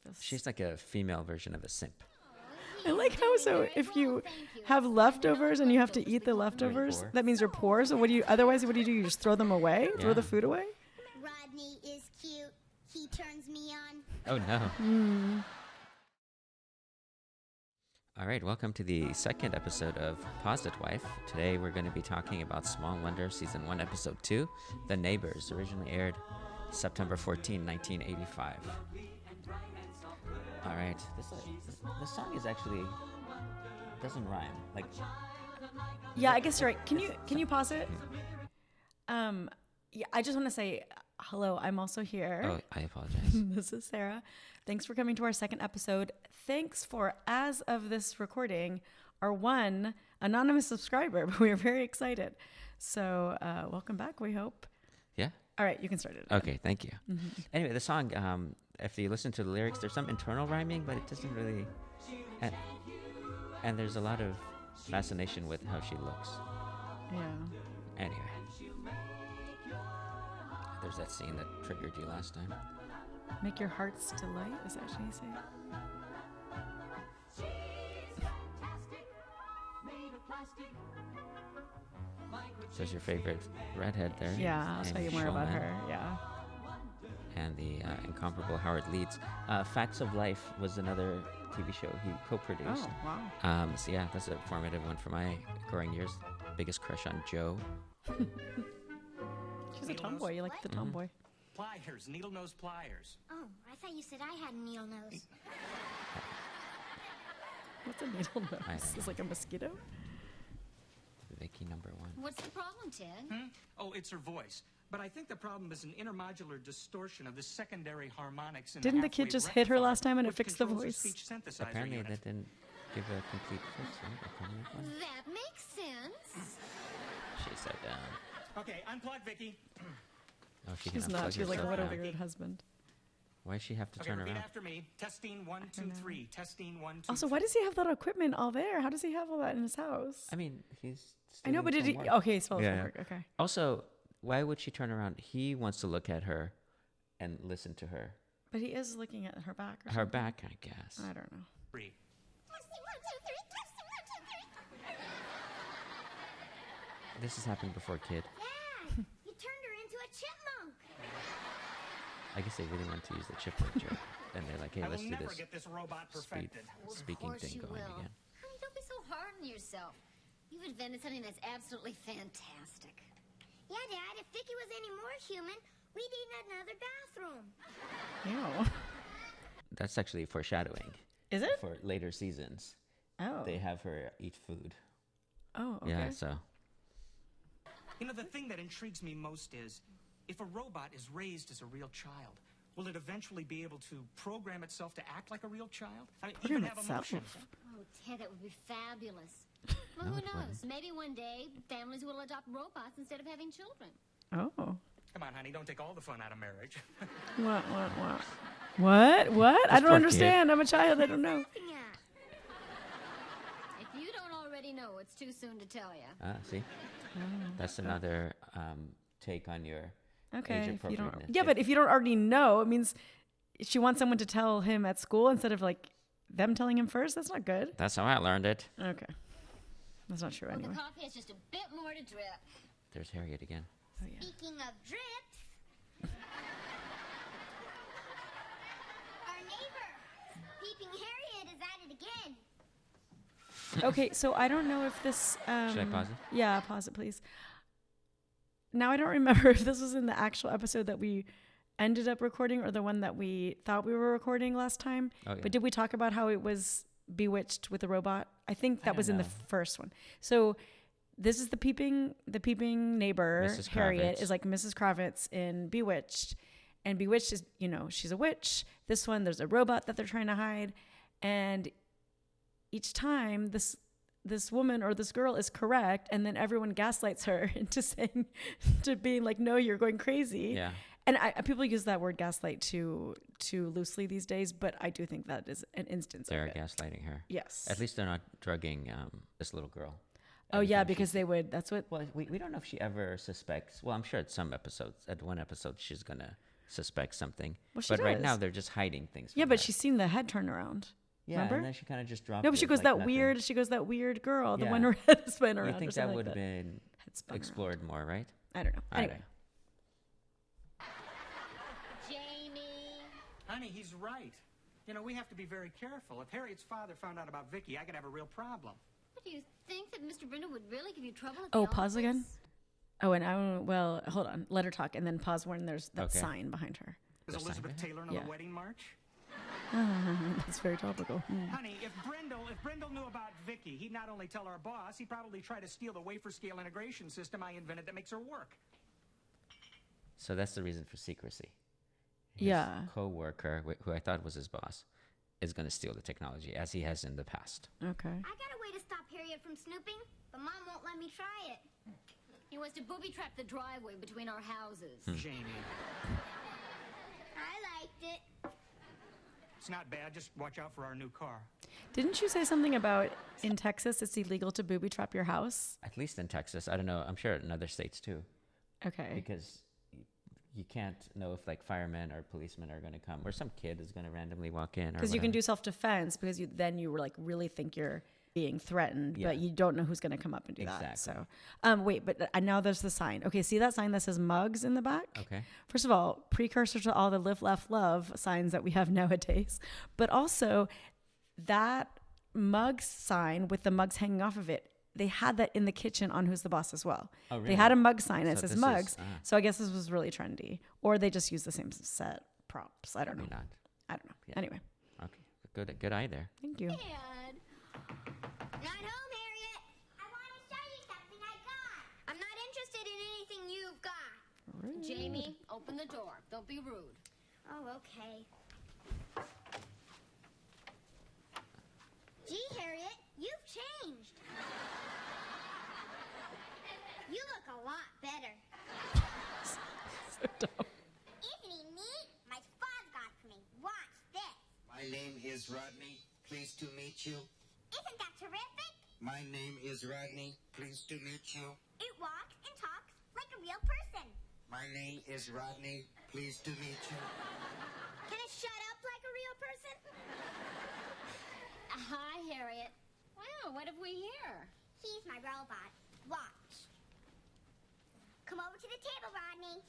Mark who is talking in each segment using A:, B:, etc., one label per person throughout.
A: this.
B: She's like a female version of a simp.
A: I like how if you have leftovers and you have to eat the leftovers, that means you're poor. So what do you do? You just throw them away?
B: Yeah.
A: Throw the food away?
C: Rodney is cute. He turns me on.
B: Oh, no. All right, welcome to the second episode of Pause It Wife. Today we're going to be talking about Small Wonder Season 1, Episode 2, The Neighbors, originally aired September 14, 1985. All right, this song is actually, doesn't rhyme. Like,
A: yeah, I guess you're right. Can you pause it? Yeah, I just want to say hello. I'm also here.
B: Oh, I apologize.
A: This is Sarah. Thanks for coming to our second episode. Thanks for, as of this recording, our one anonymous subscriber. But we are very excited. So welcome back, we hope.
B: Yeah?
A: All right, you can start it.
B: Okay, thank you. Mm-hmm. Anyway, the song, if you listen to the lyrics, there's some internal rhyming, but it doesn't really... And there's a lot of fascination with how she looks.
A: Yeah.
B: Anyway. There's that scene that triggered you last time.
A: Make your hearts delight? Is that what you say?
B: There's your favorite redhead there.
A: Yeah, I'll tell you more about her. Yeah.
B: And the incomparable Howard Leeds. Facts of Life was another TV show he co-produced.
A: Oh, wow.
B: So yeah, that's a formative one for my growing years. Biggest crush on Joe.
A: She's a tomboy. You like the tomboy.
D: Pliers, needle nose pliers.
C: Oh, I thought you said I had a needle nose.
A: What's a needle nose? It's like a mosquito?
B: Vicki #1.
E: What's the problem, Ted?
D: Oh, it's her voice. But I think the problem is an intermodular distortion of the secondary harmonics.
A: Didn't the kid just hit her last time and it fixed the voice?
B: Apparently that didn't give a complete fix, right? A permanent one?
E: That makes sense.
B: She sat down.
D: Okay, unplug, Vicki.
B: Oh,
A: She's not. She's like, what a weird husband.
B: Why does she have to turn
D: repeat
B: around?
D: after me. Testing 1, 2, 3. Testing 1, 2.
A: Also, why does he have that equipment all there? How does he have all that in his house?
B: I mean, he's.
A: I know, but did he? Okay, he's supposed to work. Okay.
B: Also, why would she turn around? He wants to look at her and listen to her.
A: But he is looking at her back.
B: Her back, I guess.
A: I don't know.
D: 3.
C: Testing 1, 2, 3. Testing 1, 2, 3.
B: This has happened before, kid.
C: Dad, you turned her into a chipmunk.
B: I guess they really want to use the chipmunk joke. And they're like, hey,
D: I
B: let's
D: will
B: do
D: never
B: this
D: get this robot perfected.
B: speaking
E: Of course
B: thing
E: you
B: going
E: will.
B: again.
E: Honey, don't be so hard on yourself. You've invented something that's absolutely fantastic.
C: Yeah, Dad, if Vicki was any more human, we'd need another bathroom.
A: Ew.
B: That's actually foreshadowing.
A: Is it?
B: For later seasons.
A: Oh.
B: They have her eat food.
A: Oh, okay.
B: Yeah, so.
D: You know, the thing that intrigues me most is, if a robot is raised as a real child, will it eventually be able to program itself to act like a real child? I mean, even have emotions.
E: Oh, Ted, that would be fabulous. Well,
B: No,
E: who
B: it
E: knows?
B: wouldn't.
E: Maybe one day families will adopt robots instead of having children.
A: Oh.
D: Come on, honey, don't take all the fun out of marriage.
A: What? I don't
B: poor
A: understand. I'm a child. I don't know.
E: If you don't already know, it's too soon to tell you.
B: See? That's another take on your
A: Okay.
B: age
A: If you don't,
B: appropriateness.
A: yeah, but if you don't already know, it means she wants someone to tell him at school instead of like them telling him first. That's not good.
B: That's how I learned it.
A: Okay. That's not true
E: Well,
A: anyway.
E: the coffee has just a bit more to drip.
B: There's Harriet again.
A: Oh, yeah.
C: Speaking of drips, our neighbor, Peeping Harriet, is at it again.
A: Okay, so I don't know if this.
B: Should I pause it?
A: Yeah, pause it, please. Now I don't remember if this was in the actual episode that we ended up recording or the one that we thought we were recording last time.
B: Oh, yeah.
A: But did we talk about how it was bewitched with a robot? I think that was in the first one. So this is the peeping neighbor.
B: Mrs.
A: Harriet
B: Kravitz.
A: is like Mrs. Kravitz in Bewitched. And Bewitched is, she's a witch. This one, there's a robot that they're trying to hide. And each time this woman or this girl is correct, and then everyone gaslights her into being like, no, you're going crazy.
B: Yeah.
A: And people use that word gaslight too loosely these days, but I do think that is an instance
B: They're
A: of it.
B: gaslighting her.
A: Yes.
B: At least they're not drugging this little girl.
A: Oh yeah,
B: Everything
A: because they would. That's what.
B: Well, we don't know if she ever suspects. Well, I'm sure at one episode she's gonna suspect something.
A: Well, she
B: but right
A: does.
B: now they're just hiding things.
A: Yeah,
B: from
A: but
B: her.
A: she's seen the head turn around.
B: Yeah,
A: remember?
B: and then she kind of just dropped.
A: No, but she
B: it
A: goes
B: like
A: that
B: nothing.
A: weird. She goes that weird girl, the
B: Yeah.
A: one her head spun around.
B: You think
A: or something
B: that would
A: like
B: have been
A: Head spun
B: explored more, right?
A: I don't know.
B: I don't
A: Anyway,
E: Jamie.
D: Honey, he's right. You know, we have to be very careful. If Harriet's father found out about Vicki, I could have a real problem.
E: What do you think that Mr. Brindle would really give you trouble? At
A: Oh,
E: the
A: pause
E: office?
A: again. Oh, and well, hold on. Let her talk, and then pause when there's that
B: Okay.
A: sign behind her.
D: Is
B: The sign
D: Elizabeth
B: behind?
D: Taylor know
A: Yeah.
D: the wedding march?
A: That's very topical.
D: Honey, if Brindle knew about Vicki, he'd not only tell our boss, he'd probably try to steal the wafer scale integration system I invented that makes her work.
B: So that's the reason for secrecy. His
A: Yeah.
B: co-worker, who I thought was his boss, is going to steal the technology, as he has in the past.
A: Okay.
C: I got a way to stop Harriet from snooping, but Mom won't let me try it.
E: He wants to booby trap the driveway between our houses.
D: Jamie.
C: I liked it.
D: It's not bad, just watch out for our new car.
A: Didn't you say something about in Texas it's illegal to booby trap your house?
B: At least in Texas. I don't know. I'm sure in other states too.
A: Okay.
B: Because you can't know if like firemen or policemen are going to come, or some kid is going to randomly walk in.
A: Because you can do self-defense because then you like really think you're being threatened,
B: Yeah.
A: but you don't know who's going to come up and do that.
B: Exactly.
A: So, wait, but now there's the sign. Okay, see that sign that says mugs in the back?
B: Okay.
A: First of all, precursor to all the live, laugh, love signs that we have nowadays, but also that mug sign with the mugs hanging off of it. They had that in the kitchen on Who's the Boss as well.
B: Oh,
A: They had
B: really?
A: a mug sign that
B: So
A: says
B: this is-
A: mugs.
B: ah.
A: So I guess this was really trendy, or they just use the same set props. I don't know.
B: Maybe not.
A: I don't know.
B: Yeah.
A: Anyway,
B: Okay. Good eye there.
A: thank you.
E: Dad.
C: Not home, Harriet. I want to show you something I got. I'm not interested in anything you've got.
E: Jamie, open the door. Don't be rude.
C: Oh, okay. Gee, Harriet, you've changed. You look a lot better.
A: So dumb.
C: Isn't he neat? My father got it for me. Watch this.
F: My name is Rodney. Pleased to meet you.
C: Isn't that terrific?
F: My name is Rodney. Pleased to meet you.
C: It walks and talks like a real person.
F: My name is Rodney. Pleased to meet you.
C: Can it shut up like a real person?
E: Hi, Harriet. Wow, what have we here?
C: He's my robot. Watch. Come over to the table, Rodney.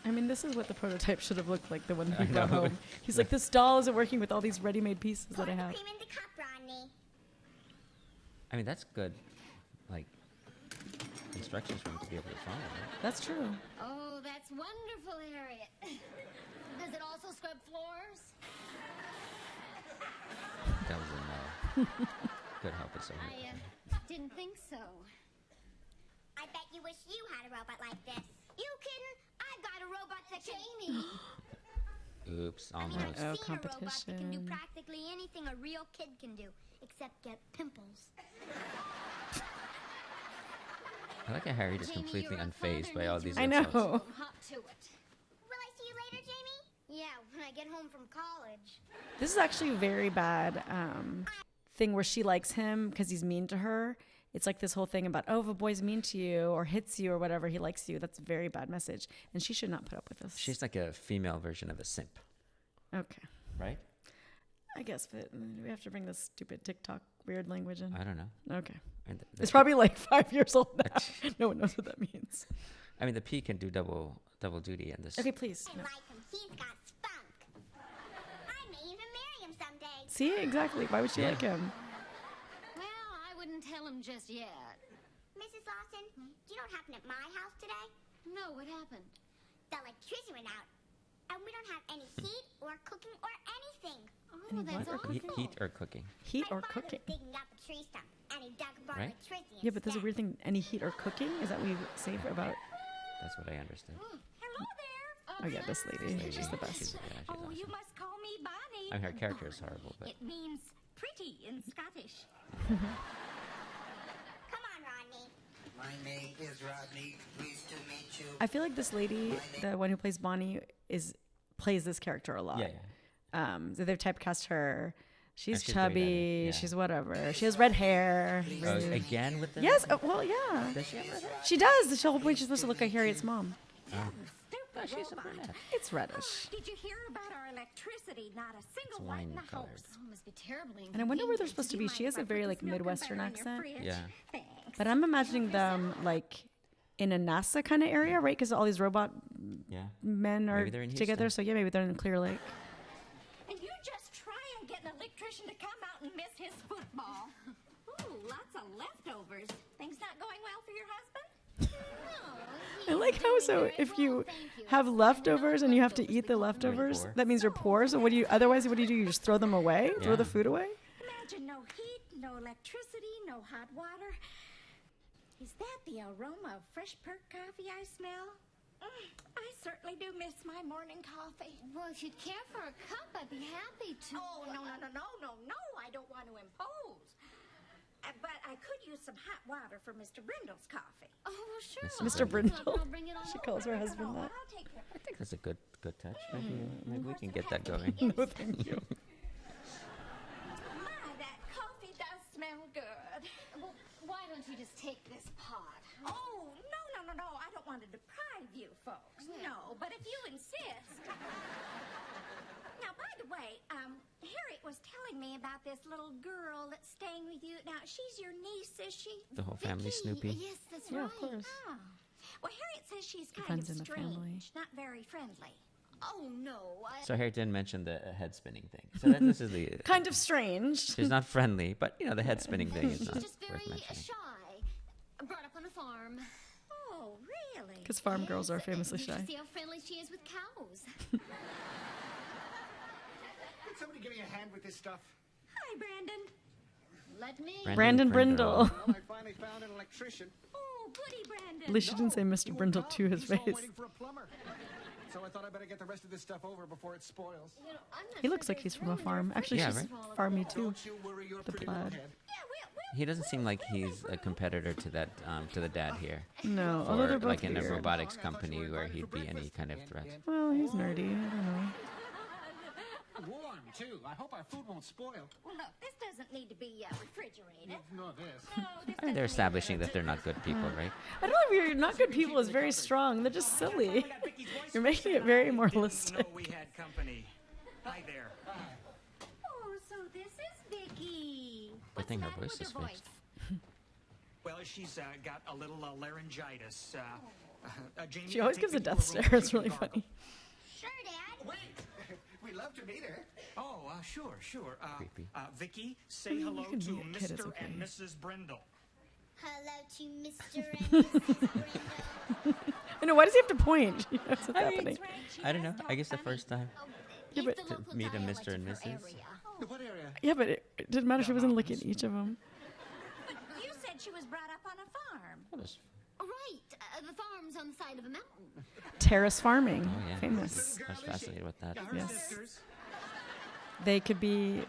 A: I mean, this is what the prototype should have looked like, the one that
B: I
A: he brought
B: know.
A: home. He's like, this doll isn't working with all these ready-made pieces
C: Pour
A: that I
C: the
A: have.
C: cream in the cup, Rodney.
B: I mean, that's good. Like instructions for him to be able to follow. Right?
A: That's true.
E: Oh, that's wonderful, Harriet. Does it also scrub floors?
B: That was a no. Good help us over.
E: I didn't think so.
C: I bet you wish you had a robot like this. You kidding? I've got a robot that can...
E: Jamie.
B: Oops,
C: I mean,
B: almost.
C: I've
A: Oh,
C: seen a robot that can do
A: competition.
C: practically anything a real kid can do, except get pimples.
B: I like how Harry is
E: Jamie,
B: completely
E: your
B: unfazed
E: father
B: by all
E: needs
B: these
E: you
A: I
B: insults.
A: know.
E: I'm hot to it.
C: Will I see you later, Jamie? Yeah, when I get home from college.
A: This is actually a very bad thing where she likes him because he's mean to her. It's like this whole thing about, oh, if a boy's mean to you or hits you or whatever, he likes you. That's a very bad message. And she should not put up with this.
B: She's like a female version of a simp,
A: Okay.
B: right?
A: I guess, but do we have to bring this stupid TikTok weird language in?
B: I don't know.
A: Okay.
B: And
A: It's probably like 5 years old now. No one knows what that means.
B: I mean, the P can do double duty in this.
A: Okay, please.
C: I
A: No.
C: like him. He's got spunk. I may even marry him someday.
A: See, exactly. Why would she
B: Yeah.
A: like him?
E: Well, I wouldn't tell him just yet.
C: Mrs. Lawson, do you know what happened at my house today?
E: No, what happened?
C: The electricity went out. And we don't have any heat or cooking or anything.
E: Oh, that's
B: What?
E: awful.
B: Heat or cooking?
A: Heat
C: My
A: or
C: father
A: cooking?
C: was digging up a tree stump, and he dug up our
B: Right.
C: electricity
A: Yeah, but there's a
C: instead.
A: weird thing. Any heat or cooking? Is that what you say about?
B: That's what I understood.
C: Hello there.
A: Oh yeah, this lady. She's the best.
B: She's
G: Oh,
B: awesome.
G: you must call me Bonnie.
B: I mean, her character is horrible, but
G: It means pretty in Scottish.
C: Come on, Rodney.
F: My name is Rodney. Pleased to meet you.
A: I feel like this lady, the one who plays Bonnie, plays this character a lot.
B: yeah.
A: So they've typecast her. She's
B: she's very
A: chubby.
B: yeah.
A: She's whatever. She has red hair.
B: Oh,
A: Rude.
B: again with the
A: Yes. Well, yeah.
B: Does she have red hair?
A: She does. The whole point she's supposed to look like Harriet's mom.
B: No, she's a brunette.
A: It's reddish.
G: Did you hear about our electricity? Not a single
B: It's
G: light in
B: wine
G: the
B: colored.
G: house.
E: Oh, must be terribly
A: And I wonder where they're
E: inconvenient.
A: supposed to
G: Do you
A: be. She
G: mind
A: has a
G: if I
A: very
G: put
A: like
G: this milk and
A: Midwestern
G: butter in your
A: accent.
G: fridge?
B: Yeah.
G: Thanks.
A: But I'm imagining them like in a NASA kind of area, right? Because all these robot
B: Yeah.
A: men are
B: Maybe they're in
A: together.
B: Houston.
A: So yeah, maybe they're in Clear Lake.
G: And you just try and get an electrician to come out and miss his football. Ooh, lots of leftovers. Things not going well for your husband?
A: I like how if you have leftovers and you have to eat the leftovers,
B: poor.
A: that means you're poor. So what do you? Otherwise, what do? You just throw them away? Throw the
B: Yeah.
A: food away?
G: Imagine no heat, no electricity, no hot water. Is that the aroma of fresh perked coffee I smell? I certainly do miss my morning coffee.
E: Well, if you'd care for a cup, I'd be happy to.
G: Oh, no, I don't want to impose. But I could use some hot water for Mr. Brindle's coffee.
E: Oh, well, sure.
A: Mr.
E: I'll
A: Brindle.
E: bring it on
A: She
E: over.
A: calls her husband that.
G: I'll take care.
B: I think that's a good touch. Maybe we can get that going.
A: No, thank you.
G: My, that coffee does smell good.
E: Well, why don't you just take this pot?
G: Oh, no. I don't want to deprive you folks. No, but if you insist. Now, by the way, Harriet was telling me about this little girl that's staying with you. Now, she's your niece, is she?
B: The whole family
E: Vicky,
B: Snoopy.
E: Yes, that's
A: Yeah,
E: right.
A: of course.
G: Oh. Well, Harriet says she's kind
A: Depends
G: of
A: on the
G: strange,
A: family.
G: not very friendly.
E: Oh, no.
B: So Harriet didn't mention the head spinning thing. So this is the.
A: Kind of strange.
B: She's not friendly, but the head spinning thing is
E: She's
B: not
E: just
B: worth
E: very
B: mentioning.
E: shy. Brought up on a farm.
G: Oh, really?
A: Because farm girls are famously
E: You should
A: shy.
E: see how friendly she is with cows.
D: Could somebody give me a hand with this stuff?
G: Hi, Brandon.
E: Let me.
A: Brandon Brindle.
D: Well, I finally found an electrician.
G: Oh, goody, Brandon.
A: At least she didn't say
D: No,
A: Mr.
D: he won't
A: Brindle
D: come.
A: to his
D: He's all
A: face.
D: waiting for a plumber. So I thought I better get the rest of this stuff over before it spoils.
E: You know, I'm not
A: He
E: sure
A: looks like
E: there's
A: he's from a
E: room in
A: farm.
E: the
A: Actually,
B: Yeah,
A: she's
B: right?
A: farmy too.
D: Don't you worry your
A: The
D: pretty little
A: plaid.
D: head.
G: Yeah,
B: He doesn't seem like he's a competitor to that to the dad here.
A: No, although they're
B: Or
A: both
B: like in a
A: weird.
B: robotics company where he'd be any kind of threat.
A: Well, he's nerdy. I don't know.
D: Warm, too. I hope our food won't spoil.
G: Well, look, this doesn't need to be refrigerated.
D: No, this.
G: No, this
B: I mean, they're establishing that they're not good people, right?
A: I don't know if you're not good people is very strong. They're just silly. You're making it very moralistic.
D: Didn't know we had company. Hi there.
G: Oh, so this is Vicki.
B: Good thing her
E: Matter
B: voice
E: with
B: is
E: your
B: fixed.
D: Well, she's got a little laryngitis. Jamie,
A: She always
D: take
A: gives a
D: Vicky to
A: death
D: room
A: stare.
D: where
A: It's
D: she can
A: really
D: gargle.
A: funny.
C: Sure, Dad.
F: Wait, we'd love to meet her.
D: Oh, sure.
B: Creepy.
D: Vicky, say
A: mean, you
D: hello
A: can
D: to
A: be a kid, it's
D: Mr.
A: okay.
D: and Mrs. Brindle.
C: Hello to Mr. and Mrs. Brindle.
A: I know. Why does he have to point? She knows what's happening.
G: That's right, she
B: I don't know.
G: does
B: I guess the
G: talk
B: first time.
A: Yeah,
E: It's
A: but
E: the
A: to
E: local
B: meet a
E: dialect
B: Mr. and
E: of her
B: Mrs..
E: area.
F: What area?
A: Yeah, but it didn't matter. She wasn't looking at each of them.
G: funny. But you said she was brought up on a farm.
E: Right. The farm's on the side of a mountain.
A: Terrace farming.
B: Oh yeah.
A: Famous.
B: I was fascinated with that.
D: Her
A: Yes.
D: sisters.
A: They could be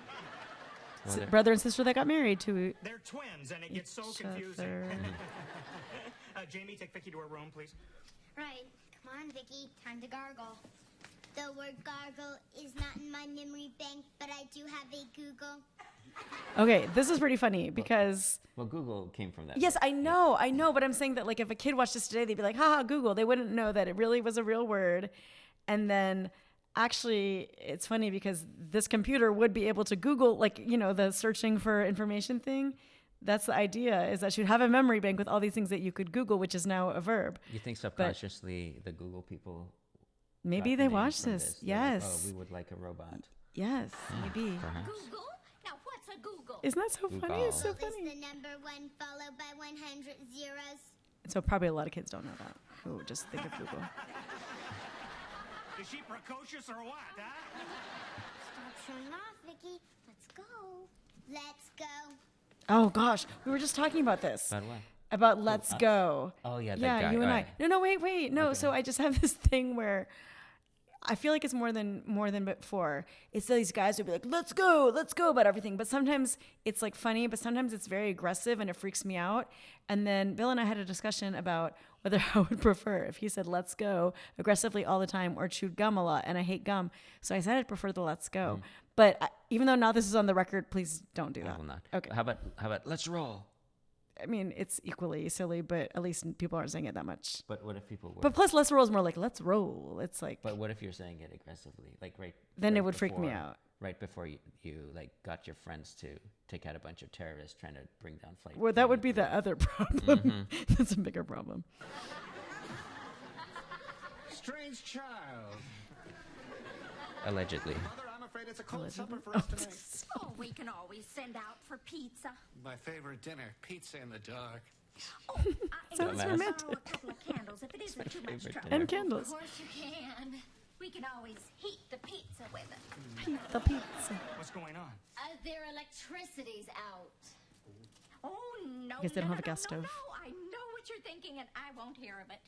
B: Well, they're-
A: brother and sister that got married to
D: They're twins, and it gets so
A: each
D: confusing.
A: other.
D: Jamie, take Vicky to her room, please.
C: Right. Come on, Vicky. Time to gargle. The word gargle is not in my memory bank, but I do have a Google.
A: Okay, this is pretty funny because
B: Well, Google came from that.
A: yes, I know, but I'm saying that like if a kid watched this today, they'd be like, haha, Google. They wouldn't know that it really was a real word. And then actually it's funny because this computer would be able to Google the searching for information thing. That's the idea, is that you'd have a memory bank with all these things that you could Google, which is now a verb.
B: You think subconsciously the Google people
A: Maybe
B: got the
A: they
B: name
A: watched
B: from
A: this.
B: They're like,
A: Yes.
B: oh, we would like a robot.
A: Yes, maybe.
B: Perhaps.
G: Google? Now, what's a Google?
A: Isn't that so funny? It's so
C: Google is
A: funny.
C: the number 1 followed by 100 zeros.
A: So probably a lot of kids don't know that. Who just think of Google.
D: Is she precocious or what, huh?
C: Stop showing off, Vicky. Let's go. Let's go.
A: Oh gosh, we were just talking about this.
B: About what?
A: About Let's Go.
B: Oh yeah, that
A: Yeah,
B: guy.
A: you and
B: All
A: I.
B: right.
A: No, wait. No,
B: Okay.
A: so I just have this thing where I feel like it's more than before. It's these guys would be like, let's go about everything. But sometimes it's like funny, but sometimes it's very aggressive and it freaks me out. And then Bill and I had a discussion about whether I would prefer if he said let's go aggressively all the time or chewed gum a lot. And I hate gum. So I said I'd prefer the let's go. But even though now this is on the record, please don't do that.
B: I will not.
A: Okay.
B: How about let's roll?
A: I mean, it's equally silly, but at least people aren't saying it that much.
B: But what if people were?
A: But plus, let's roll is more like let's roll. It's like.
B: But what if you're saying it aggressively, like right?
A: Then it
B: right
A: would freak me
B: before-
A: out.
B: Right before you like got your friends to take out a bunch of terrorists trying to bring down flight.
A: Well, that would be the other problem. That's a bigger problem.
F: Strange child.
B: Allegedly.
F: Mother, I'm afraid it's a cold supper for us tonight.
G: Oh, we can always send out for pizza.
F: My favorite dinner, pizza in the dark.
A: Sounds
B: Dumbass.
A: romantic.
G: Borrow a couple of candles if it isn't too much
B: favorite
G: trouble.
B: dinner.
A: And candles.
E: Of course you can.
G: We can always heat the pizza with it.
A: The pizza.
D: What's going on?
E: Their electricity's out.
G: Oh, no.
A: Guess they don't
G: no,
A: have a
G: no,
A: gas
G: no,
A: stove.
G: No, I know what you're thinking, and I won't hear of it.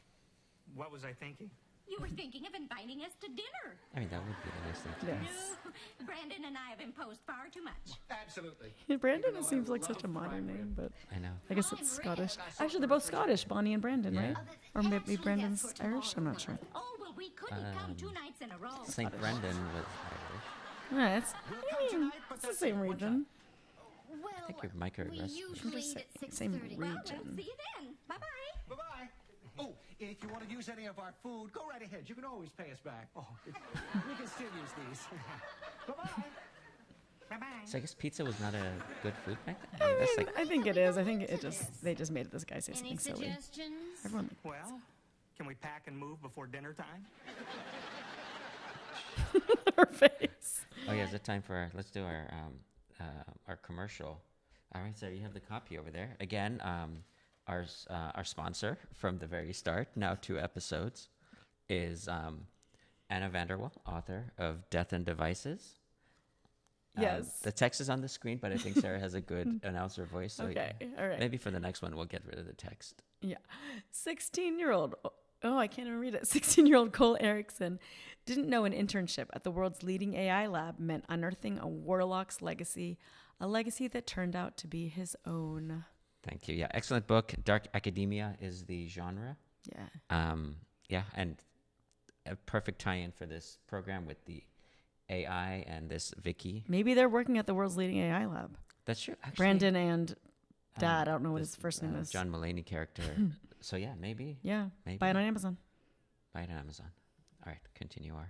D: What was I thinking?
G: You were thinking of inviting us to dinner.
B: I mean, that would be a nice thing to do.
A: Yes.
G: No, Brandon and I have imposed far too much.
F: Absolutely.
A: Brandon
F: Even though
A: seems
F: I
A: like such a
F: love
A: modern
F: prime
A: name, but
B: I know.
A: I guess it's Scottish. Actually, they're both Scottish, Bonnie and Brandon,
B: Yeah.
A: right? Or maybe Brandon's Irish. I'm not sure.
G: Oh, well, we couldn't come 2 nights in a row.
B: St. Brendan was Irish.
A: Yeah, it's,
F: We'll come tonight, but
A: it's the
F: that's
A: same
F: it, one
A: region.
E: Well,
B: think you're microaggressive.
E: we usually
A: just
E: eat at
A: saying
E: 6:30.
G: Well,
A: region.
G: we'll see you then. Bye-bye.
F: Bye-bye. Oh, if you want to use any of our food, go right ahead. You can always pay us back. Oh, we can still use these. Bye-bye.
D: Bye-bye.
B: So I guess pizza was not a good food back then. I mean, that's like
A: I think it is. I think they just made this guy say
E: Any
A: something silly.
E: suggestions?
A: Everyone,
D: Well, can we pack and move before dinner time?
A: her face.
B: oh yeah, is it time for let's do our commercial. All right, so you have the copy over there again. Our sponsor from the very start, now 2 episodes, is Anna Vanderwall, author of Death and Devices.
A: Yes.
B: The text is on the screen, but I think Sarah has a good announcer voice. So
A: Okay, all right.
B: maybe for the next one, we'll get rid of the text.
A: Yeah. 16-year-old. Oh, I can't even read it. 16-year-old Cole Erickson didn't know an internship at the world's leading AI lab meant unearthing a warlock's legacy, a legacy that turned out to be his own.
B: Thank you. Yeah, excellent book. Dark academia is the genre.
A: Yeah.
B: Yeah, and a perfect tie-in for this program with the AI and this Vicki.
A: Maybe they're working at the world's leading AI lab.
B: That's true. Actually,
A: Brandon and Dad. I don't know what
B: this,
A: his first name is.
B: John Mulaney character. So yeah, maybe.
A: Yeah.
B: Maybe.
A: Buy it on Amazon.
B: Buy it on Amazon. All right, continue our.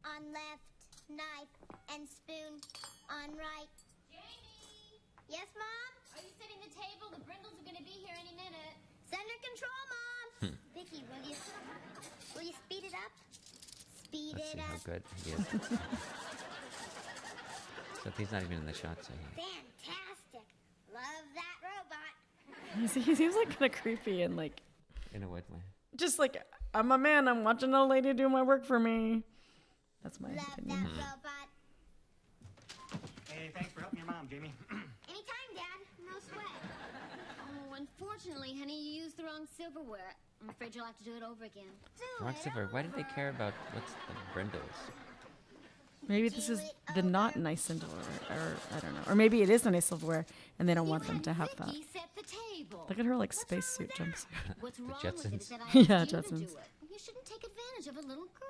C: On left, knife and spoon. On right.
E: Jamie,
C: Yes, Mom?
E: are you setting the table? The Brindles are going to be here any minute.
C: Center control, Mom. Vicki, will you speed it up? Speed
B: Let's
C: it
B: see how
C: up.
B: good he is. So he's not even in the shot. So
C: Fantastic. Love that robot.
A: He seems like kind of creepy and like,
B: in a what way?
A: just like, I'm a man. I'm watching a lady do my work for me. That's my
C: Love
A: opinion.
C: that robot.
D: Hey, thanks for helping your mom, Jamie.
C: Anytime, Dad. No sweat.
E: Oh, unfortunately, honey, you used the wrong silverware. I'm afraid you'll have to do it over again.
C: Do
B: Wrong
C: it
B: silver. Why did they care about what's the Brindles?
A: Maybe this is the not nice silverware, or I don't know. Or maybe it is the nice silverware, and they don't want them to have that.
E: Vicki set the table.
A: Look at her like spacesuit jumpsuit.
E: What's wrong with it is
B: Jetsons.
E: that I
A: Yeah,
E: asked you to do
A: Jetsons.
E: it. You shouldn't take advantage of a little girl.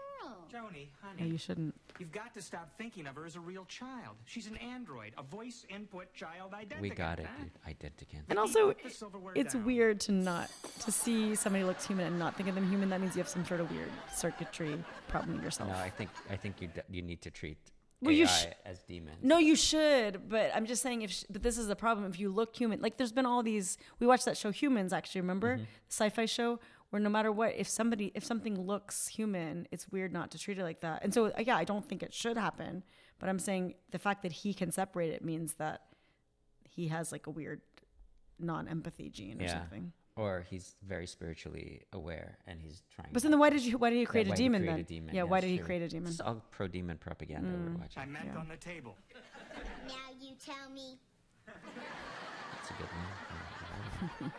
D: Joni,
A: No,
D: honey,
A: you shouldn't.
D: you've got to stop thinking of her as a real child. She's an android, a voice input child identical.
B: We got it,
D: huh?
B: dude. Identicant.
A: And also,
D: Put the silverware
A: it's
D: down.
A: weird to see somebody looks human and not think of them human. That means you have some sort of weird circuitry problem in yourself.
B: No, I think you need to treat
A: Well,
B: AI
A: you
B: as demons.
A: No, you should, but I'm just saying but this is the problem. If you look human, like there's been all these, we watched that show Humans, actually, remember? The sci-fi show where no matter what, if something looks human, it's weird not to treat it like that. And so, yeah, I don't think it should happen, but I'm saying the fact that he can separate it means that he has like a weird non-empathy gene or something.
B: Or he's very spiritually aware and he's trying.
A: But then why did he create a
B: why he
A: demon
B: create
A: then?
B: a demon,
A: Yeah,
B: yeah,
A: why did he
B: sure.
A: create a demon?
B: It's all pro-demon propaganda we're watching.
D: I meant on the table.
C: Now you tell me.
B: That's a good one.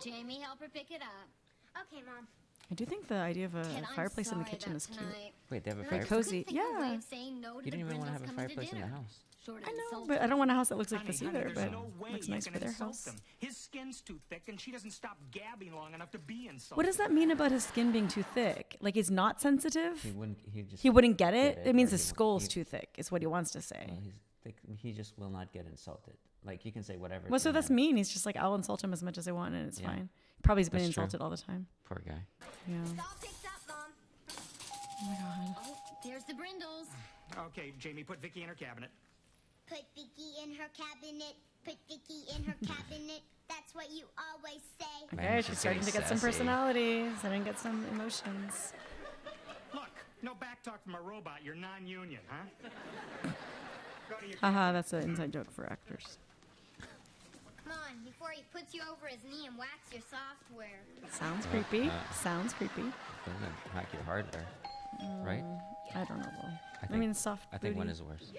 E: Jamie, help her pick it up.
C: Okay, Mom.
A: I do think the idea of a
E: Kid, I'm
A: fireplace in the
E: sorry
A: kitchen
E: that
A: is cute.
E: tonight-
B: Wait, they have a
A: Very
B: fireplace?
A: cozy.
E: Couldn't think of a way
A: Yeah.
E: of saying no to
B: You
E: the
B: didn't even want to
E: Brindles
B: have a
E: coming to
B: fireplace in the
E: dinner.
B: house.
E: Short of
A: I know,
E: insulting.
A: but I don't want a house that looks like
D: Honey,
A: this
D: honey,
A: either.
D: there's
A: But
D: no way
A: looks
D: you
A: nice
D: can
A: for their
D: insult
A: house.
D: him. His skin's too thick, and she doesn't stop gabbing long enough to be insulted.
A: What does that mean about his skin being too thick? Like he's not sensitive?
B: He wouldn't. He just.
A: He wouldn't get it? It means
B: or
A: his
B: he won't-
A: skull's
B: he-
A: too thick, is what he wants to say.
B: Well, he's thick. He just will not get insulted. Like you can say whatever.
A: Well,
B: to
A: so that's
B: him.
A: mean. He's just like, I'll insult him as much as I want, and it's
B: Yeah.
A: fine. Probably has been
B: That's true.
A: insulted all the time.
B: Poor guy.
A: Yeah.
C: It's all picked up, Mom.
E: Oh, there's the Brindles.
D: Okay, Jamie, put Vicki in her cabinet.
C: Put Vicki in her cabinet. Put Vicki in her cabinet. That's what you always say.
B: Man,
A: Okay,
B: she's
A: she's starting to
B: getting
A: get some
B: sassy.
A: personality. Starting to get some emotions.
D: Look, no back talk from a robot. You're non-union, huh? Go to your
A: Haha, that's an inside joke for actors.
C: Come on, before he puts you over his knee and whacks your software.
A: Sounds creepy. Sounds creepy.
B: Doesn't hack your hardware, right?
A: I don't know. Well, I,
B: think-
A: mean, soft.
B: I think one
A: booty.
B: is worse.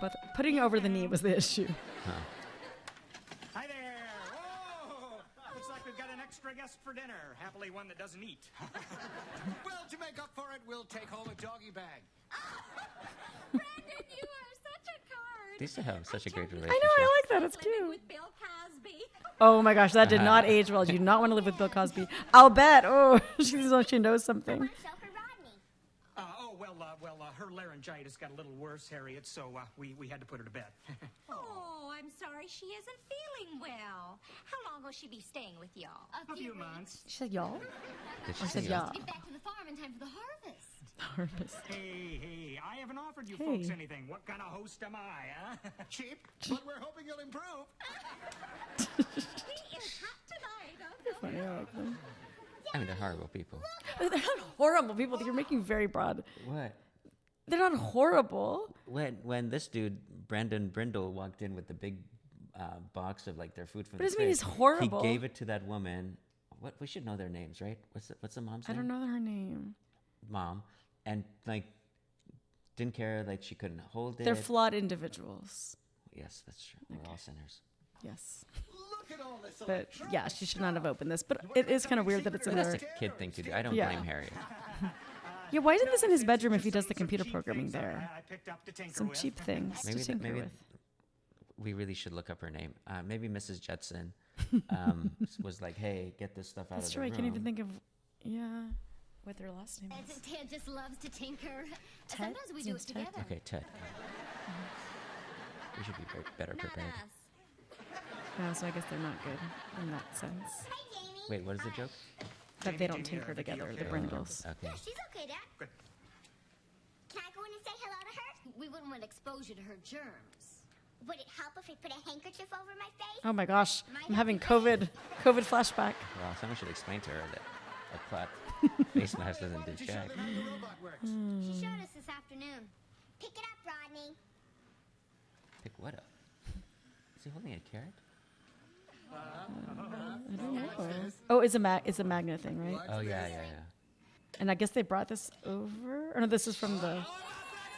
A: But putting it over the knee was the issue.
B: Huh.
D: Hi there! Whoa! Looks like we've got an extra guest for dinner. Happily one that doesn't eat.
F: Well, to make up for it, we'll take home a doggy bag.
G: Brandon, you are such a card.
B: They used to have such a great
A: I
B: relationship.
A: know. I like that. It's
G: Living
A: cute.
G: with Bill Cosby.
A: Oh my gosh, that did not age well. You do not want to live with Bill Cosby. I'll bet. Oh, she knows
C: I
A: something.
C: want to show her Rodney.
D: Her laryngitis got a little worse, Harriet, so we had to put her to bed.
G: Oh, I'm sorry she isn't feeling well. How long will she be staying with y'all?
D: A few months.
A: She said y'all.
B: Did she
A: I said
B: say
A: yeah.
E: Get back to the farm in time for the harvest.
A: Harvest.
D: Hey, I haven't offered you
A: Hey.
D: folks anything. What kind of host am I, huh?
F: Cheap, but we're hoping you'll improve.
G: He is hot tonight,
A: Funny, I like them.
B: I mean, they're horrible people.
A: They're not horrible people. You're making very broad.
B: What?
A: They're not horrible.
B: When this dude Brandon Brindle walked in with the big box of like their food from
A: But
B: the
A: doesn't mean
B: fridge,
A: he's horrible.
B: He gave it to that woman. What we should know their names, right? What's the mom's
A: I
B: name?
A: don't know her name.
B: Mom, and like didn't care, like she couldn't hold it.
A: They're flawed individuals.
B: Yes, that's true. We're all sinners.
A: Yes.
F: Look at all this
A: But yeah, she should not have opened this. But it is kind of weird that it's in
B: That's
A: there.
B: a kid thing to do. I don't
A: Yeah.
B: blame Harriet.
A: Yeah, why isn't this in his bedroom if he does the
D: Some
A: computer
D: cheap
A: programming
D: things
A: there?
D: I picked up to tinker
A: Some
D: with.
A: cheap things
B: Maybe
A: to tinker
B: maybe
A: with.
B: we really should look up her name. Maybe Mrs. Jetson was like, "Hey, get this stuff out
A: That's
B: of
A: true.
B: the
A: I
B: room."
A: can't even think of, what their last name is.
E: Ted just loves to tinker.
A: Ted?
E: Sometimes we
A: His
E: do it
A: name's Ted?
E: together.
B: Okay, Ted. We should be better
E: Not
B: prepared.
E: us.
A: Yeah, so I guess they're not good in that sense.
C: Hi, Jamie.
B: Wait, what is the joke?
A: That they don't
D: Jamie,
A: tinker
D: Vicki,
A: together, the
D: okay?
A: Brindles.
B: Okay.
C: Yeah, she's okay, Dad.
D: Good.
C: Can I go in and say hello to her?
E: We wouldn't want to expose you to her germs.
C: Would it help if I put a handkerchief over my face?
A: Oh my gosh, I'm having COVID flashback.
B: Well, someone should explain to her that a cloth face mask doesn't do
F: She showed
B: jack.
F: them how the robot works.
C: She showed us this afternoon. Pick it up, Rodney.
B: Pick what up? Is he holding a carrot?
A: I don't know. Oh, it's a magnet thing, right?
B: Oh yeah.
A: And I guess they brought this over. Or no, this is from the.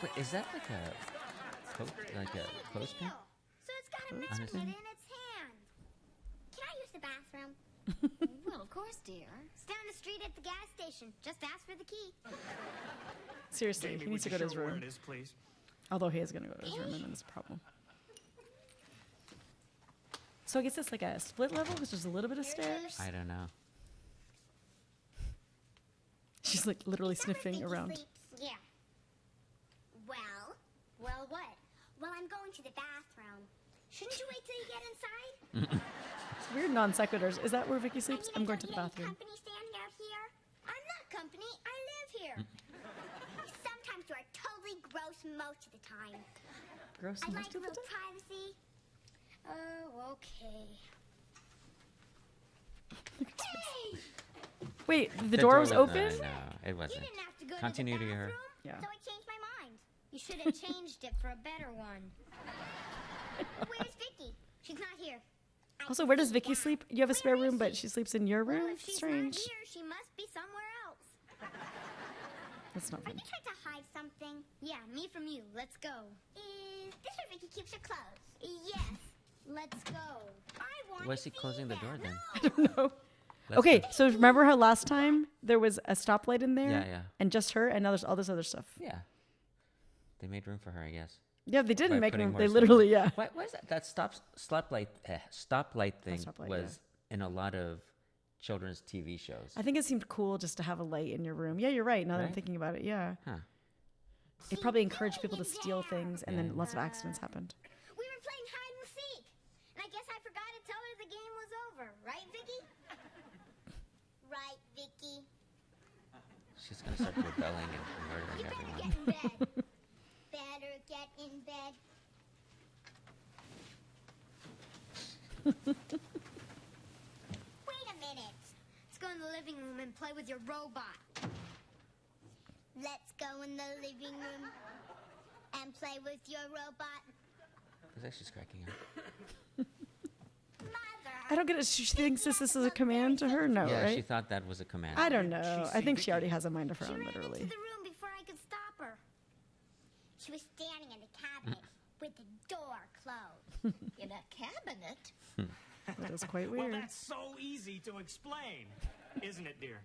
B: Wait, is that like a clothespin?
C: So it's got a
B: On
C: magnet
B: his
C: in
B: hand?
C: its hand. Can I use the bathroom?
E: Well, of course, dear.
C: It's down the street at the gas station. Just ask for the key.
A: Seriously,
D: Jamie,
A: he needs to
D: would
A: go
D: you
A: to his
D: show where
A: room.
D: it is, please?
A: Although he is going to go to his room, and then it's a problem. So I guess it's like a split level, which is a little bit of stairs.
B: I don't know.
A: She's like literally
C: Is that where
A: sniffing
C: Vicki
A: around.
C: sleeps? Yeah. Well, what? Well, I'm going to the bathroom. Shouldn't you wait till you get inside?
A: It's weird non sequiturs. Is that where Vicki
C: I
A: sleeps?
C: mean,
A: I'm
C: I
A: going
C: don't
A: to the
C: need any
A: bathroom.
C: company standing out here. I'm not company. I live here. Sometimes you are totally gross most of the time.
A: Gross
C: I'd
A: most
C: like a
A: of the
C: little
A: time.
C: privacy. Oh, okay. Hey!
A: Wait, the door was open?
B: No, it
C: You
B: wasn't.
C: didn't have to go
B: Continue
C: to
B: to
C: the
B: your.
C: bathroom,
A: Yeah.
C: so I changed my mind. You should have changed it for a better one. Where's Vicki? She's not here. I
A: Also, where does
C: see
A: Vicki
C: that.
A: sleep? You have a spare
C: Where is
A: room, but
C: she?
A: she sleeps in your
C: Well,
A: room?
C: if she's
A: Strange.
C: not here, she must be somewhere else.
A: That's not
C: Are
A: funny.
C: you trying to hide something? Yeah, me from you. Let's go. Is this where Vicki keeps her clothes? Yes. Let's go. I want
B: Why is he closing the door then?
A: I don't know.
B: Let's
A: Okay,
B: go.
A: so remember how last time there was a stoplight in there?
B: Yeah, yeah.
A: And just her, and now there's all this other stuff.
B: Yeah. They made room for her, I guess.
A: Yeah, they didn't
B: By
A: make
B: putting
A: room.
B: more
A: They
B: stuff
A: literally,
B: in.
A: yeah.
B: Why is that? That stoplight thing
A: stoplight,
B: was in a lot of children's TV shows.
A: I think it seemed cool just to have a light in your room. Yeah, you're right. Now that I'm
B: Right?
A: thinking about it, yeah.
B: Huh.
A: It probably encouraged people to steal things, and then
B: Yeah.
A: lots of accidents happened.
C: We were playing hide and seek. And I guess I forgot to tell her the game was over. Right, Vicki? Right, Vicki?
B: She's gonna start rebelling and
C: You
B: murdering
C: better
B: everyone.
C: get in bed. Better get in bed. Wait a minute.
E: Let's go in the living room and play with your robot.
C: Let's go in the living room and play with your robot.
B: It's actually cracking up.
C: Mother.
A: I don't get it. She thinks this is a command to her? No,
B: Yeah, she
A: right?
B: thought that was a command.
A: I don't know. I
D: see
A: think she
D: Vicki.
A: already has a mind of her
C: She
A: own,
C: ran
A: literally.
C: into the room before I could stop her. She was standing in the cabinet with the door closed.
G: In a cabinet.
A: That is quite
D: Well,
A: weird.
D: that's so easy to explain, isn't it, dear?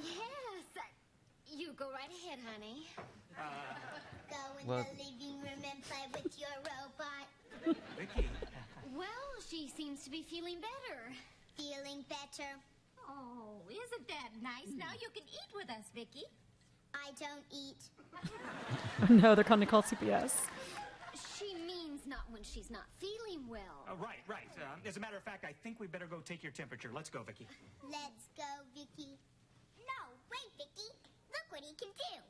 E: Yes. You go right ahead, honey.
C: Go in
B: Well-
C: the living room and play with your robot.
D: Vicki,
E: Well, she seems to be feeling better.
C: Feeling better.
G: Oh, isn't that nice? Now you can eat with us, Vicki.
C: I don't eat.
A: No, they're going to call CPS.
E: She means not when she's not feeling well.
D: right. As a matter of fact, I think we better go take your temperature. Let's go, Vicki.
C: Let's go, Vicki. No, wait, Vicki. Look what he can do.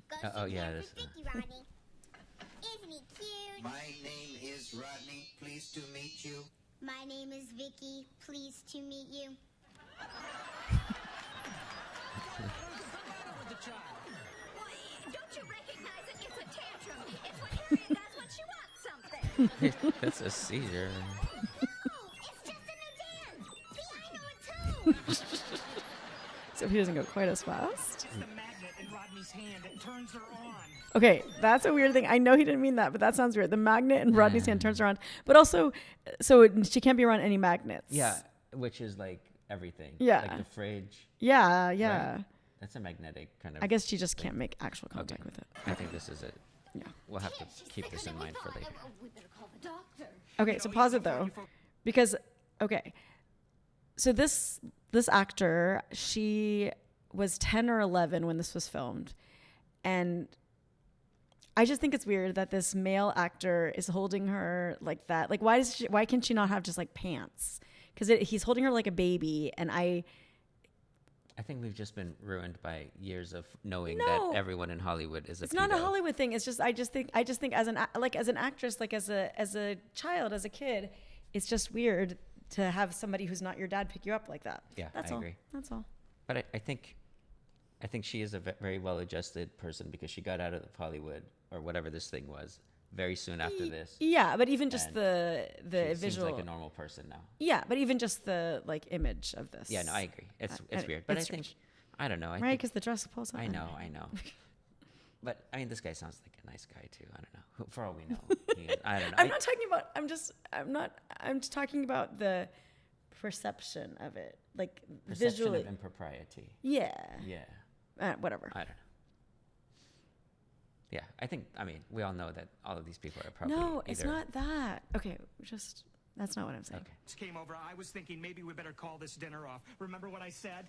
C: Go
B: Oh,
C: shake
B: yeah,
C: hands
B: this-
C: with Vicki, Rodney. Isn't he cute?
H: My name is Rodney. Pleased to meet you.
C: My name is Vicki. Pleased to meet you.
G: Don't you recognize it? It's a tantrum. It's when Harriet does when she wants something.
B: That's a seizure.
C: No, it's just a new dance. See, I know it too.
A: So he doesn't go quite as fast.
D: It's the magnet in Rodney's hand. It turns her on.
A: Okay, that's a weird thing. I know he didn't mean that, but that sounds weird. The magnet in Rodney's hand turns around. But also, so she can't be around any magnets.
B: Yeah, which is like everything.
A: Yeah.
B: Like the fridge.
A: Yeah, yeah.
B: Right? That's a magnetic kind of.
A: I guess she just can't make actual contact
B: Okay.
A: with it.
B: I think this is it.
A: Yeah.
B: We'll have to
E: She's
B: keep
E: sicker
B: this in
E: than we
B: mind for
E: thought.
B: later.
E: We better call the doctor.
A: Okay, so pause it though, because so this actor, she was 10 or 11 when this was filmed, and I just think it's weird that this male actor is holding her like that. Like, why can she not have just like pants? Because he's holding her like a baby, and I
B: think we've just been ruined by years of knowing
A: No.
B: that everyone in Hollywood is a
A: it's not a
B: pedo.
A: Hollywood thing. It's just I just think as an actress, like as a child, as a kid, it's just weird to have somebody who's not your dad pick you up like that.
B: Yeah,
A: That's
B: I
A: all.
B: agree.
A: That's all.
B: But I think she is a very well-adjusted person because she got out of Hollywood or whatever this thing was very soon after this.
A: Yeah, but even just
B: And
A: the
B: She
A: visual.
B: seems like a normal person now.
A: Yeah, but even just the like image of this.
B: Yeah, no, I agree. It's
A: I-
B: weird, but
A: it's
B: I think
A: strange.
B: I don't know. I
A: Right,
B: think
A: because the dress pulls up.
B: I know. But I mean, this guy sounds like a nice guy too. I don't know. For all we know, I don't know.
A: I'm not talking about. I'm just talking about the perception of it, like
B: Perception
A: visually.
B: of impropriety.
A: Yeah.
B: Yeah,
A: Whatever.
B: I don't know. Yeah, I mean, we all know that all of these people are probably
A: No, it's
B: either-
A: not that. Okay, that's not what I'm saying.
B: Okay.
D: This came over. I was thinking maybe we better call this dinner off. Remember what I said?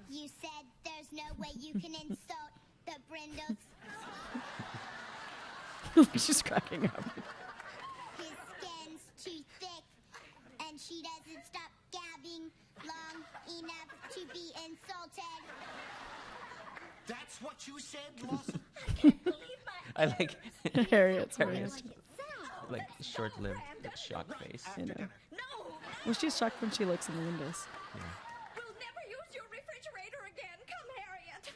C: You said there's no way you can insult the Brindles.
A: She's cracking up.
C: His skin's too thick, and she doesn't stop gabbing long enough to be insulted.
F: That's what you said, Lawson?
B: I like
A: Harriet's
G: Like
A: Harriet.
G: it sounds.
B: like short-lived shock face.
A: You know.
G: No,
A: Well, she's shocked when she looks in the windows.
G: we'll never use your refrigerator again. Come, Harriet.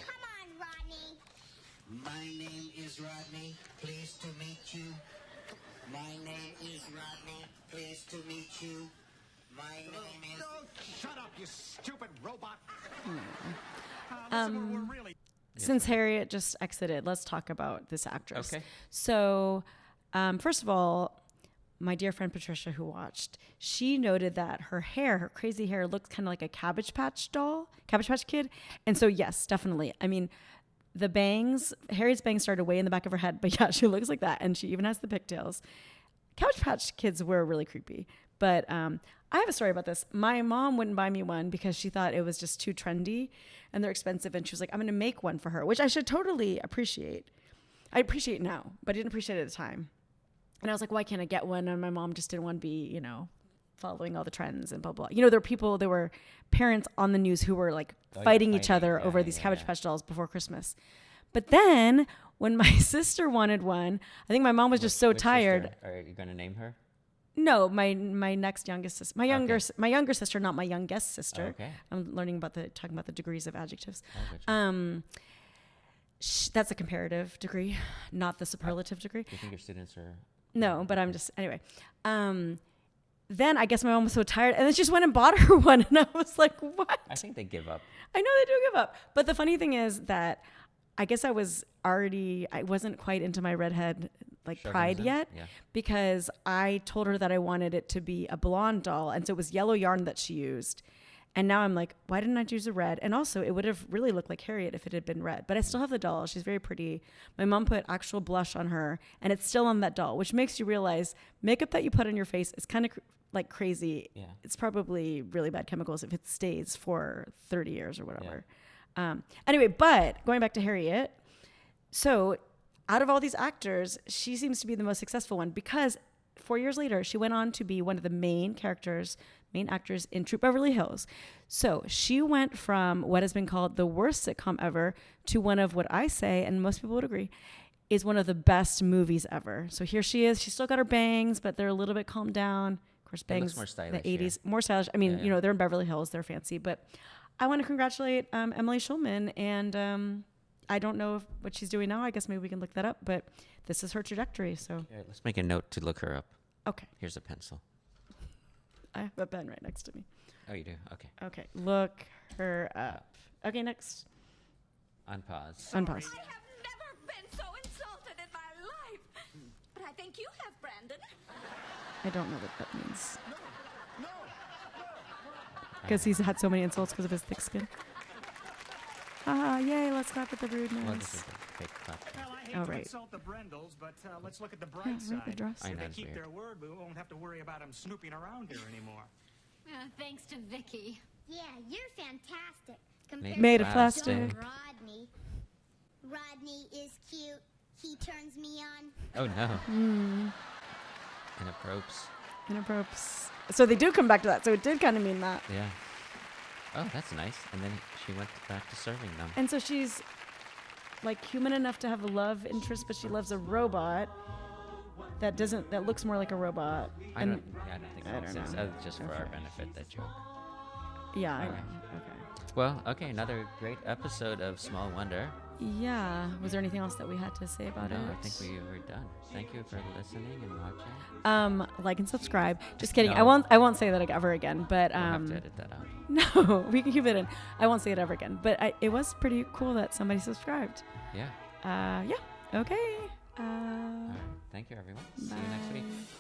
C: Come on, Rodney.
H: My name is Rodney. Pleased to meet you. My name is Rodney. Pleased to meet you. My name is...
F: No, shut up, you stupid robot.
D: Listen, we're really...
A: Since Harriet just exited, let's talk about this actress.
B: Okay.
A: So, first of all, my dear friend Patricia, who watched, she noted that her crazy hair looked kind of like a Cabbage Patch Kid. And so, yes, definitely. I mean, the bangs, Harriet's bangs started way in the back of her head, but yeah, she looks like that. And she even has the pigtails. Cabbage Patch Kids were really creepy. But I have a story about this. My mom wouldn't buy me one because she thought it was just too trendy and they're expensive. And she was like, I'm going to make one for her, which I should totally appreciate. I appreciate now, but I didn't appreciate it at the time. And I was like, why can't I get one? And my mom just didn't want to be, following all the trends and blah, blah. There were parents on the news who were like fighting each other over these Cabbage Patch dolls before Christmas. But then when my sister wanted one, I think my mom was just so tired.
B: Sister? Are you going to name her?
A: No, my next youngest sister, my younger sister, not my youngest sister.
B: Okay.
A: I'm learning talking about the degrees of adjectives.
B: Oh,
A: That's a comparative degree, not the superlative degree.
B: Do you think your students are?
A: No, but I'm just, anyway. Then I guess my mom was so tired and then she just went and bought her one. And I was like, what?
B: I think they give up.
A: I know they do give up. But the funny thing is that I guess I wasn't quite into my redhead pride yet because I told her that I wanted it to be a blonde doll. And so it was yellow yarn that she used. And now I'm like, why didn't I choose a red? And also, it would have really looked like Harriet if it had been red. But I still have the doll. She's very pretty. My mom put actual blush on her, and it's still on that doll, which makes you realize makeup that you put on your face is kind of crazy.
B: Yeah.
A: It's probably really bad chemicals if it stays for 30 years or whatever. Yeah. Anyway, but going back to Harriet, so out of all these actors, she seems to be the most successful one because 4 years later, she went on to be one of the main actors in Troop Beverly Hills. So she went from what has been called the worst sitcom ever to one of what I say, and most people would agree, is one of the best movies ever. So here she is. She's still got her bangs, but they're a little bit calmed down. Of course, bangs,
B: more stylish,
A: the 80s, more stylish. I mean, they're in Beverly Hills. They're fancy. But I want to congratulate Emily Schulman. And I don't know what she's doing now. I guess maybe we can look that up. But this is her trajectory. So
B: Let's make a note to look her up.
A: Okay.
B: Here's a pencil.
A: I have a pen right next to me.
B: Oh, you do? Okay.
A: Okay. Look her up. Okay, next.
B: Unpause.
A: Unpause.
G: I have never been so insulted in my life. But I think you have, Brandon.
A: I don't know what that means. Because he's had so many insults because of his thick skin. Yay, let's clap at the rudeness.
B: Well, this is a fake clap.
D: Well, I hate
A: Oh,
D: to
A: right.
D: insult the Brindles, but let's look at the bright
A: Yeah, right,
D: side.
A: the dress.
B: I
D: If
B: know,
D: they
B: it's
D: keep
B: weird.
D: their word, we won't have to worry about them snooping around here anymore.
E: Thanks to Vicki.
C: Yeah, you're fantastic. Compared
A: Made of
C: to
A: plastic.
C: Rodney. Rodney is cute. He turns me on.
B: Oh, no.
A: Inappropriate. So they do come back to that. So it did kind of mean that.
B: Yeah. Oh, that's nice. And then she went back to serving them.
A: And so she's human enough to have a love interest, but she loves a robot that looks more like a robot.
B: I don't think that
A: I
B: makes
A: don't
B: sense.
A: know.
B: That's just for our benefit, that joke.
A: Yeah, I know.
B: Alright.
A: Okay.
B: Well, okay, another great episode of Small Wonder.
A: Yeah. Was there anything else that we had to say about
B: No,
A: it?
B: I think we were done. Thank you for listening and watching.
A: Like and subscribe. Just kidding.
B: No.
A: I won't say that ever again. But
B: We'll have to edit that out.
A: no, we can keep it in. I won't say it ever again. But it was pretty cool that somebody subscribed.
B: Yeah.
A: Yeah. Okay.
B: All right. Thank you, everyone. See you next week.
A: Bye.